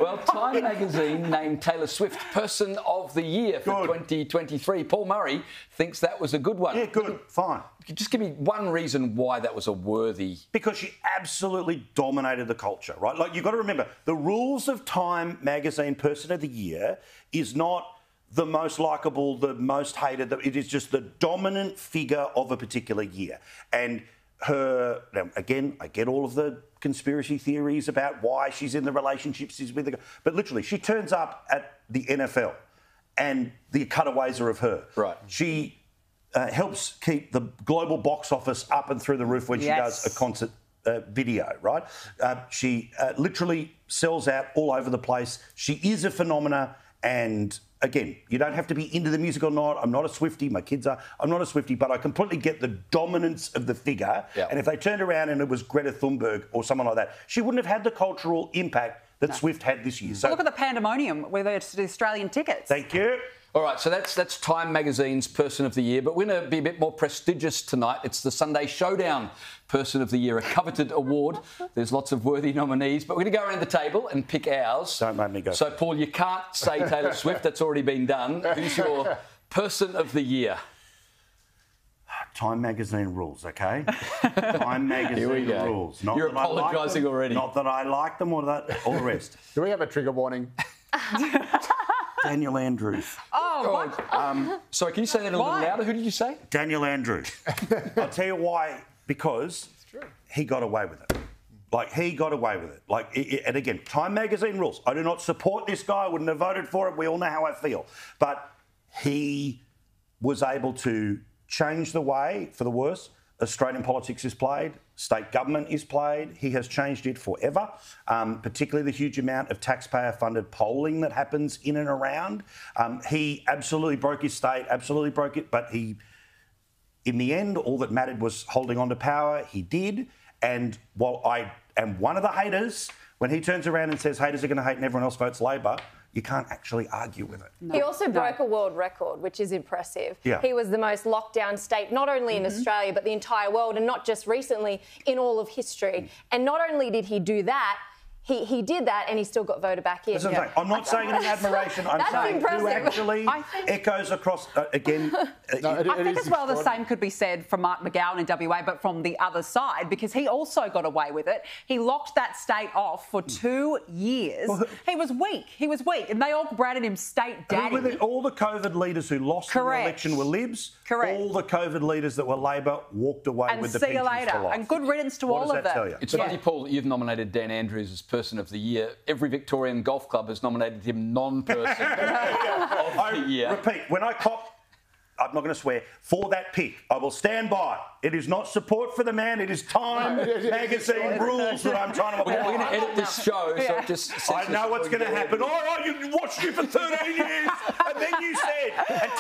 Well, Time magazine named Taylor Swift Person of the Year for 2023. Paul Murray thinks that was a good one. Yeah, good, fine. Just give me one reason why that was a worthy... Because she absolutely dominated the culture, right? Like, you've got to remember, the rules of Time magazine Person of the Year is not the most likeable, the most hated. It is just the dominant figure of a particular year. And her... Now, again, I get all of the conspiracy theories about why she's in the relationships she's with. But literally, she turns up at the NFL and the cutaways are of her. Right. She... helps keep the global box office up and through the roof when she does a concert video, right? She literally sells out all over the place. She is a phenomena, and again, you don't have to be into the music or not. I'm not a Swiftie, my kids are. I'm not a Swiftie, but I completely get the dominance of the figure. Yep. And if they turned around and it was Greta Thunberg or someone like that, she wouldn't have had the cultural impact that Swift had this year. So look at the pandemonium with the Australian tickets. Thank you. All right, so that's Time magazine's Person of the Year, but we're going to be a bit more prestigious tonight. It's the Sunday Showdown Person of the Year, a coveted award. There's lots of worthy nominees, but we're going to go around the table and pick ours. Don't make me go. So, Paul, you can't say Taylor Swift. That's already been done. Who's your Person of the Year? Time magazine rules, okay? Time magazine rules. Not You're apologising already. Not that I like them or all the rest. Do we have a trigger warning? Daniel Andrews. Oh, what? Sorry, can you say that a little louder? Who did you say? Daniel Andrews. I'll tell you why. Because he got away with it. Like, he got away with it. Like, and again, Time magazine rules. I do not support this guy. I wouldn't have voted for it. We all know how I feel. But he was able to change the way, for the worse, Australian politics is played, state government is played. He has changed it forever, particularly the huge amount of taxpayer-funded polling that happens in and around. He absolutely broke his state, absolutely broke it, but he, in the end, all that mattered was holding on to power. He did, and while I am one of the haters, when he turns around and says haters are going to hate and everyone else votes Labor, you can't actually argue with it. He also broke a world record, which is impressive. Yeah. He was the most locked down state, not only in Australia, but the entire world, and not just recently, in all of history. And not only did he do that, he did that and he still got voted back in. That's what I'm saying. I'm not saying it in admiration. I'm saying impressive. who actually echoes across, again... I think as well the same could be said from Mark McGowan in WA, but from the other side, because he also got away with it. He locked that state off for 2 years. Well, he was weak, and they all branded him state daddy. All the COVID leaders who lost the election were Libs. Correct. All the COVID leaders that were Labor walked away with the pensions for life. And good riddance to all of them. What does that tell you? It's funny, Paul, that you've nominated Dan Andrews as Person of the Year. Every Victorian golf club has nominated him non-person of the year. Repeat, when I cop, I'm not going to swear, for that pick, I will stand by. It is not support for the man, it is Time magazine rules that I'm trying to apply. We're going to edit this show, so it just... I know what's going to happen. Oh, you watched it for 13 years, and then you said, and